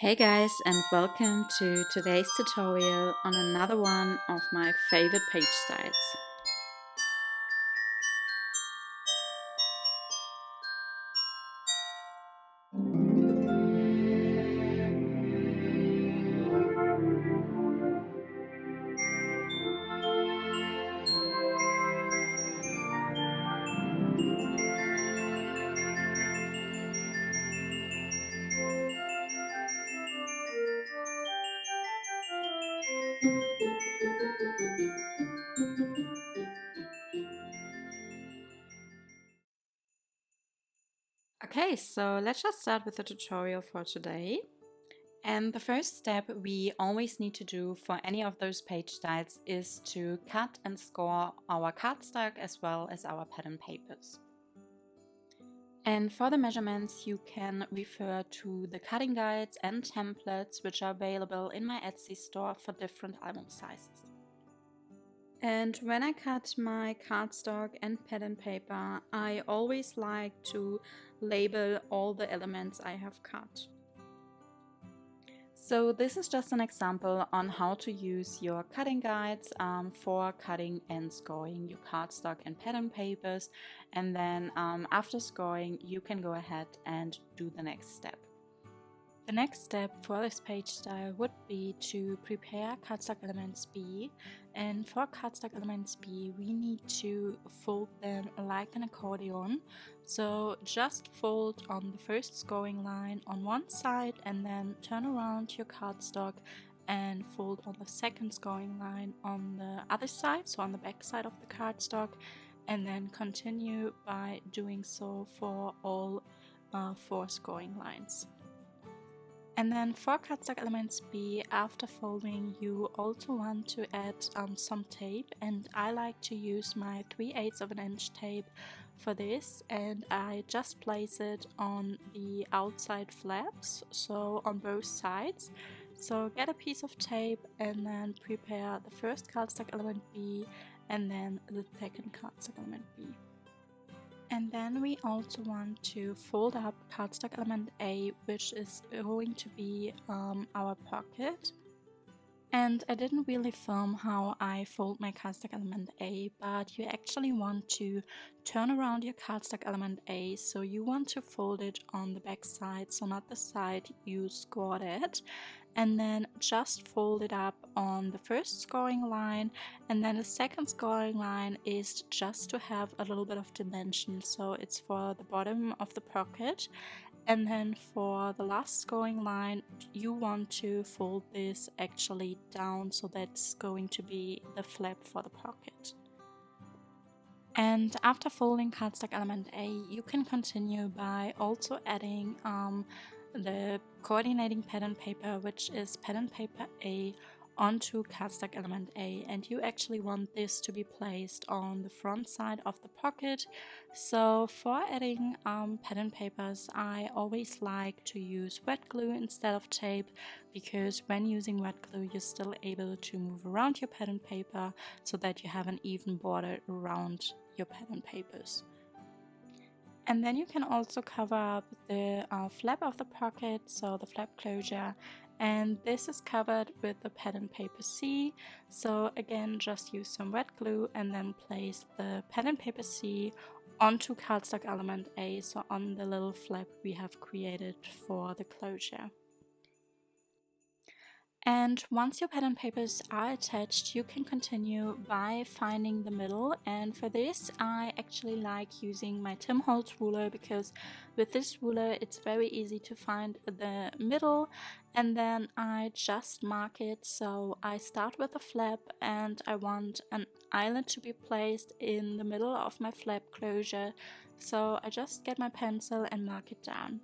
Hey guys, and welcome to today's tutorial on another one of my favorite page styles. Okay, so let's just start with the tutorial for today. And the first step we always need to do for any of those page styles is to cut and score our cardstock as well as our pattern papers. And for the measurements, you can refer to the cutting guides and templates which are available in my Etsy store for different album sizes. And when I cut my cardstock and pattern paper, I always like to label all the elements I have cut. So this is just an example on how to use your cutting guides for cutting and scoring your cardstock and pattern papers. And then after scoring, you can go ahead and do the next step. The next step for this page style would be to prepare cardstock elements B, and for cardstock elements B we need to fold them like an accordion. So just fold on the first scoring line on one side and then turn around your cardstock and fold on the second scoring line on the other side, so on the back side of the cardstock, and then continue by doing so for all 4 scoring lines. And then for cardstock elements B, after folding, you also want to add some tape, and I like to use my 3/8 of an inch tape for this, and I just place it on the outside flaps, so on both sides. So get a piece of tape and then prepare the first cardstock element B and then the second cardstock element B. And then we also want to fold up cardstock element A, which is going to be our pocket. And I didn't really film how I fold my cardstock element A, but you actually want to turn around your cardstock element A, so you want to fold it on the back side, so not the side you scored it, and then just fold it up on the first scoring line, and then the second scoring line is just to have a little bit of dimension, so it's for the bottom of the pocket. And then for the last scoring line, you want to fold this actually down, so that's going to be the flap for the pocket. And after folding cardstock element A, you can continue by also adding the coordinating pattern paper, which is pattern paper A, onto cardstock element A, and you actually want this to be placed on the front side of the pocket. So for adding pattern papers, I always like to use wet glue instead of tape, because when using wet glue you're still able to move around your pattern paper so that you have an even border around your pattern papers. And then you can also cover up the flap of the pocket, so the flap closure, and this is covered with the pattern paper C. So again, just use some wet glue and then place the pattern paper C onto cardstock element A, so on the little flap we have created for the closure. And once your pattern papers are attached, you can continue by finding the middle, and for this I actually like using my Tim Holtz ruler, because with this ruler it's very easy to find the middle, and then I just mark it. So I start with a flap and I want an eyelet to be placed in the middle of my flap closure, so I just get my pencil and mark it down.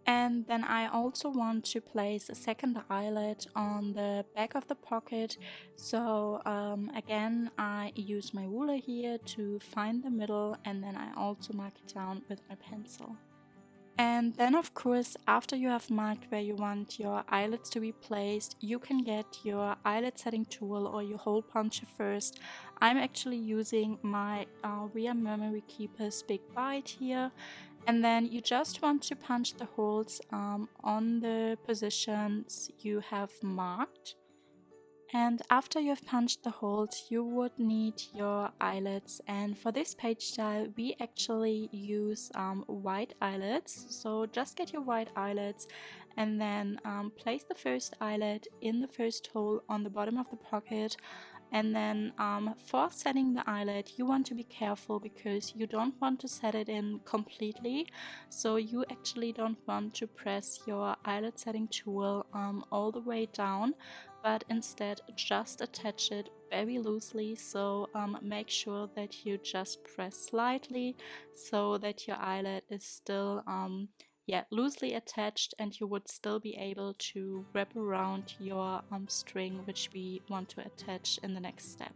And then I also want to place a second eyelet on the back of the pocket. So again, I use my ruler here to find the middle, and then I also mark it down with my pencil. And then of course, after you have marked where you want your eyelets to be placed, you can get your eyelet setting tool or your hole puncher first. I'm actually using my Ria Memory Keeper's Big Bite here. And then you just want to punch the holes on the positions you have marked. And after you've punched the holes, you would need your eyelets. And for this page style, we actually use white eyelets. So just get your white eyelets and then place the first eyelet in the first hole on the bottom of the pocket. And then for setting the eyelet, you want to be careful because you don't want to set it in completely. So you actually don't want to press your eyelet setting tool all the way down, but instead just attach it very loosely. So make sure that you just press slightly so that your eyelet is still loosely attached, and you would still be able to wrap around your string, which we want to attach in the next step.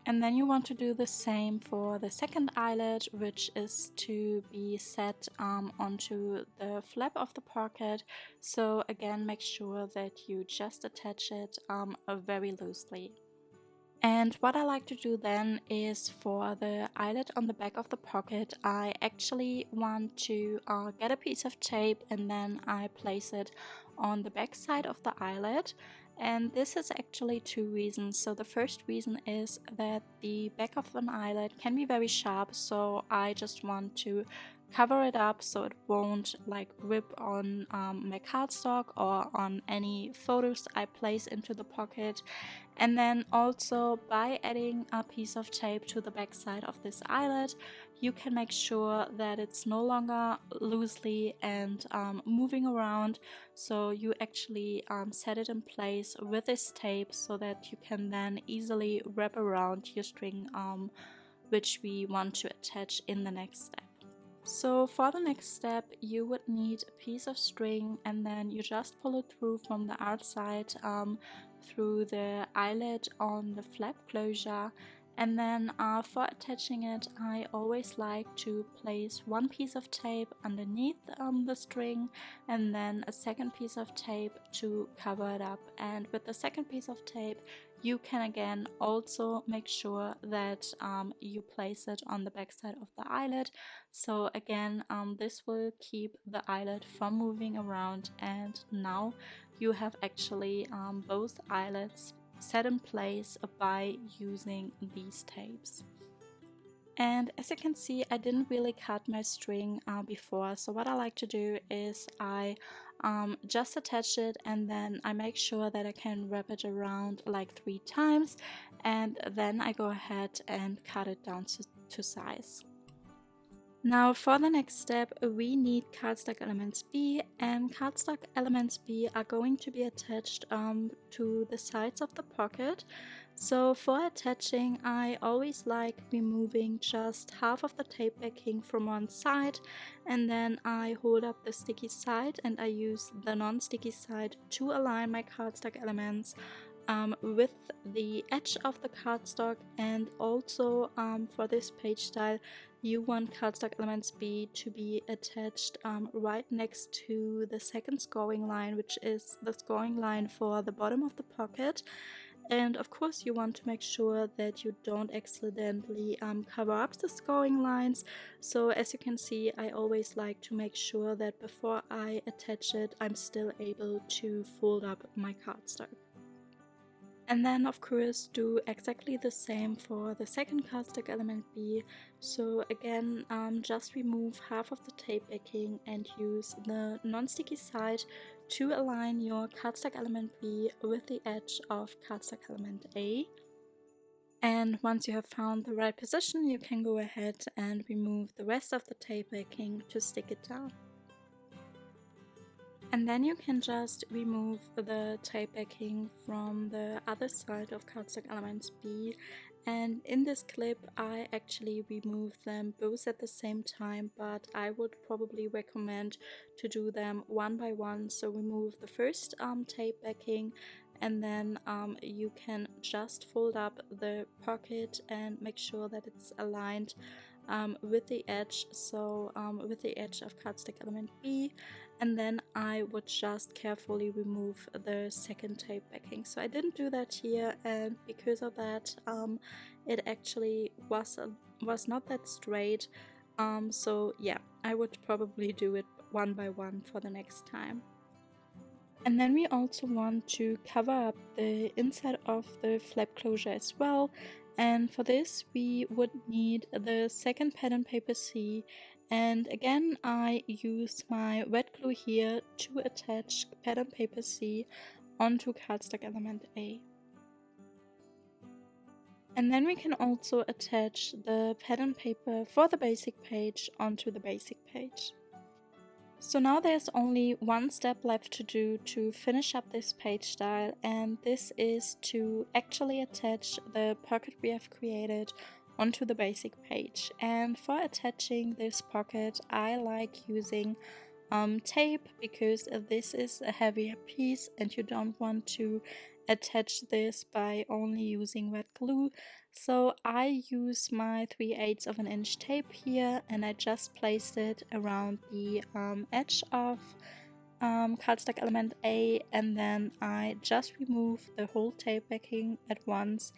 And then you want to do the same for the second eyelet, which is to be set onto the flap of the pocket. So again, make sure that you just attach it very loosely. And what I like to do then is for the eyelet on the back of the pocket, I actually want to get a piece of tape and then I place it on the back side of the eyelet. And this is actually two reasons. So the first reason is that the back of an eyelet can be very sharp, so I just want to cover it up so it won't like rip on my cardstock or on any photos I place into the pocket. And then also by adding a piece of tape to the back side of this eyelet, you can make sure that it's no longer loosely and moving around. So you actually set it in place with this tape so that you can then easily wrap around your string which we want to attach in the next step. So for the next step, you would need a piece of string and then you just pull it through from the outside through the eyelet on the flap closure. And then for attaching it, I always like to place one piece of tape underneath the string and then a second piece of tape to cover it up. And with the second piece of tape, you can again also make sure that you place it on the back side of the eyelet. So again, this will keep the eyelet from moving around, and now you have actually both eyelets set in place by using these tapes. And as you can see, I didn't really cut my string before, so what I like to do is I just attach it and then I make sure that I can wrap it around like 3 times, and then I go ahead and cut it down to size. Now for the next step, we need cardstock elements B, and cardstock elements B are going to be attached to the sides of the pocket. So for attaching, I always like removing just half of the tape backing from one side, and then I hold up the sticky side and I use the non-sticky side to align my cardstock elements with the edge of the cardstock. And also for this page style, you want cardstock elements B to be attached right next to the second scoring line, which is the scoring line for the bottom of the pocket. And of course you want to make sure that you don't accidentally cover up the scoring lines. So as you can see, I always like to make sure that before I attach it, I'm still able to fold up my cardstock. And then of course do exactly the same for the second cardstock element B. So again, just remove half of the tape backing and use the non-sticky side to align your cardstock element B with the edge of cardstock element A. And once you have found the right position, you can go ahead and remove the rest of the tape backing to stick it down. And then you can just remove the tape backing from the other side of cardstock elements B. And in this clip, I actually remove them both at the same time, but I would probably recommend to do them one by one. So remove the first tape backing, and then you can just fold up the pocket and make sure that it's aligned with the edge, so with the edge of cardstock element B. And then I would just carefully remove the second tape backing. So I didn't do that here, and because of that it actually was not that straight. So yeah, I would probably do it one by one for the next time. And then we also want to cover up the inside of the flap closure as well. And for this we would need the second pattern paper C. And again, I use my wet glue here to attach pattern paper C onto cardstock element A. And then we can also attach the pattern paper for the basic page onto the basic page. So now there's only one step left to do to finish up this page style, and this is to actually attach the pocket we have created onto the basic page. And for attaching this pocket, I like using tape, because this is a heavier piece and you don't want to attach this by only using wet glue. So I use my 3/8 of an inch tape here, and I just placed it around the edge of cardstock element A, and then I just remove the whole tape backing at once,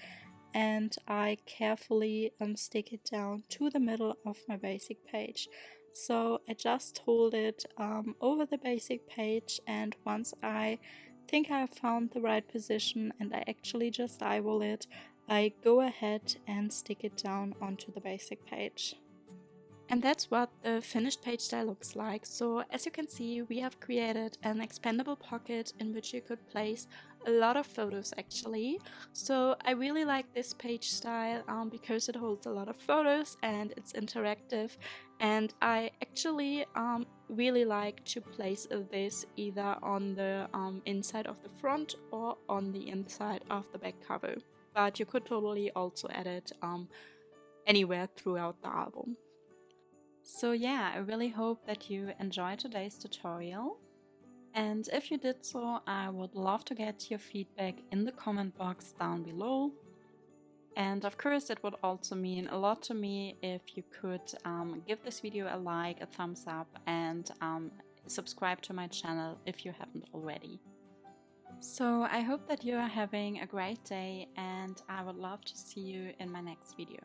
and I carefully stick it down to the middle of my basic page. So I just hold it over the basic page, and once I think I've found the right position and I actually just eyeball it, I go ahead and stick it down onto the basic page. And that's what the finished page style looks like. So as you can see, we have created an expandable pocket in which you could place a lot of photos actually. So I really like this page style because it holds a lot of photos and it's interactive, and I actually really like to place this either on the inside of the front or on the inside of the back cover. But you could totally also add it anywhere throughout the album. So yeah, I really hope that you enjoyed today's tutorial. And if you did so, I would love to get your feedback in the comment box down below. And of course, it would also mean a lot to me if you could give this video a like, a thumbs up, and subscribe to my channel if you haven't already. So I hope that you are having a great day, and I would love to see you in my next video.